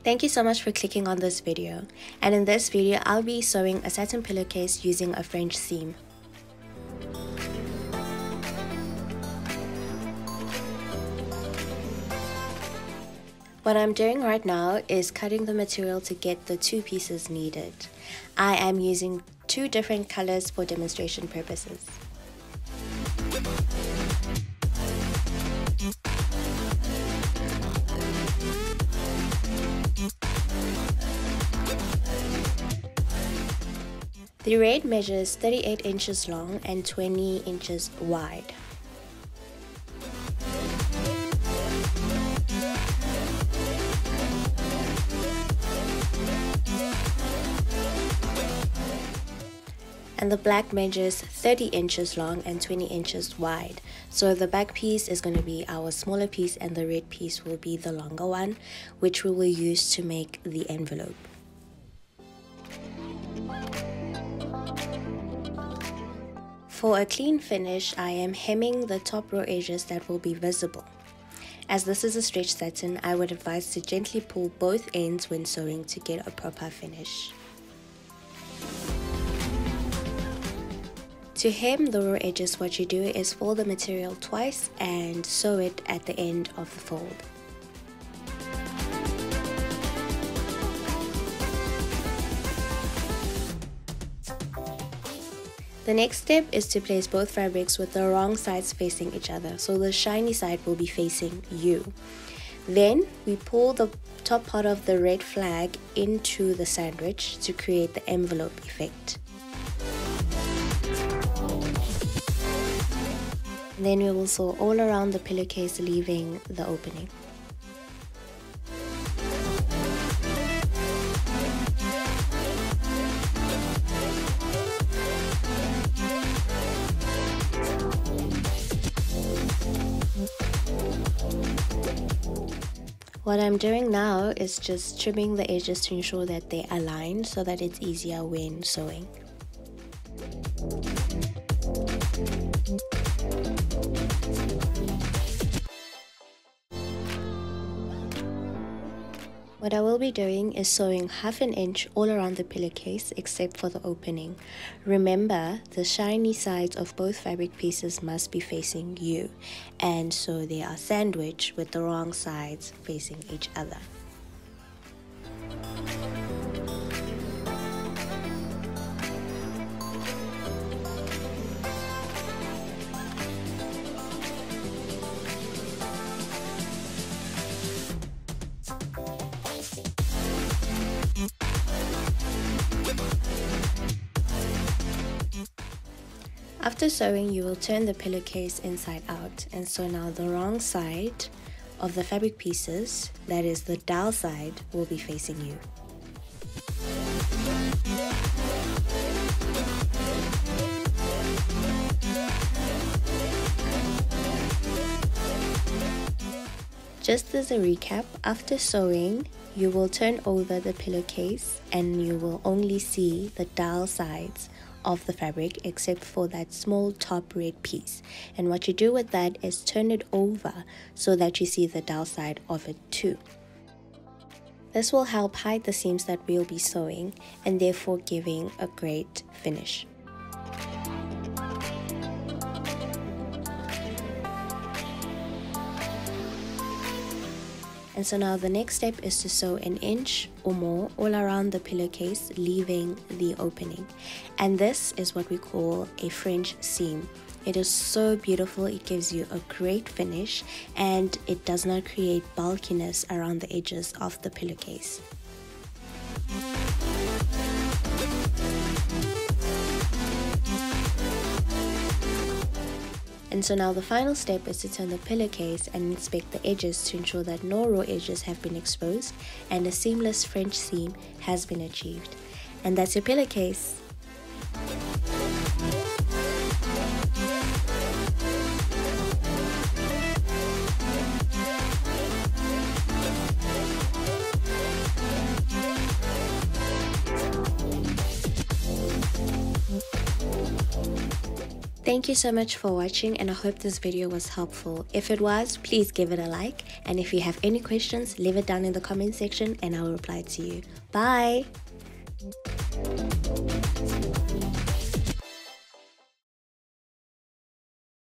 Thank you so much for clicking on this video. And in this video, I'll be sewing a satin pillowcase using a French seam. What I'm doing right now is cutting the material to get the two pieces needed. I am using two different colors for demonstration purposes. The red measures 38 inches long and 20 inches wide. And the black measures 30 inches long and 20 inches wide. So the back piece is going to be our smaller piece and the red piece will be the longer one, which we will use to make the envelope. For a clean finish, I am hemming the top row edges that will be visible. As this is a stretch satin, I would advise to gently pull both ends when sewing to get a proper finish. To hem the row edges, what you do is fold the material twice and sew it at the end of the fold. The next step is to place both fabrics with the wrong sides facing each other, so the shiny side will be facing you. Then we pull the top part of the red flag into the sandwich to create the envelope effect. Then we will sew all around the pillowcase, leaving the opening. What I'm doing now is just trimming the edges to ensure that they align so that it's easier when sewing. What I will be doing is sewing ½ inch all around the pillowcase except for the opening. Remember, the shiny sides of both fabric pieces must be facing you, and so they are sandwiched with the wrong sides facing each other. After sewing, you will turn the pillowcase inside out, and so now the wrong side of the fabric pieces, that is the dowel side, will be facing you. Just as a recap, after sewing, you will turn over the pillowcase and you will only see the dowel sides of the fabric except for that small top red piece, and what you do with that is turn it over so that you see the dowel side of it too. This will help hide the seams that we'll be sewing and therefore giving a great finish. And so now the next step is to sew 1 inch or more all around the pillowcase, leaving the opening. And this is what we call a French seam. It is so beautiful, it gives you a great finish and it does not create bulkiness around the edges of the pillowcase. And so now the final step is to turn the pillowcase and inspect the edges to ensure that no raw edges have been exposed and a seamless French seam has been achieved. And that's your pillowcase. Thank you so much for watching, and I hope this video was helpful. If it was, please give it a like, and if you have any questions, leave it down in the comment section and I will reply to you. Bye!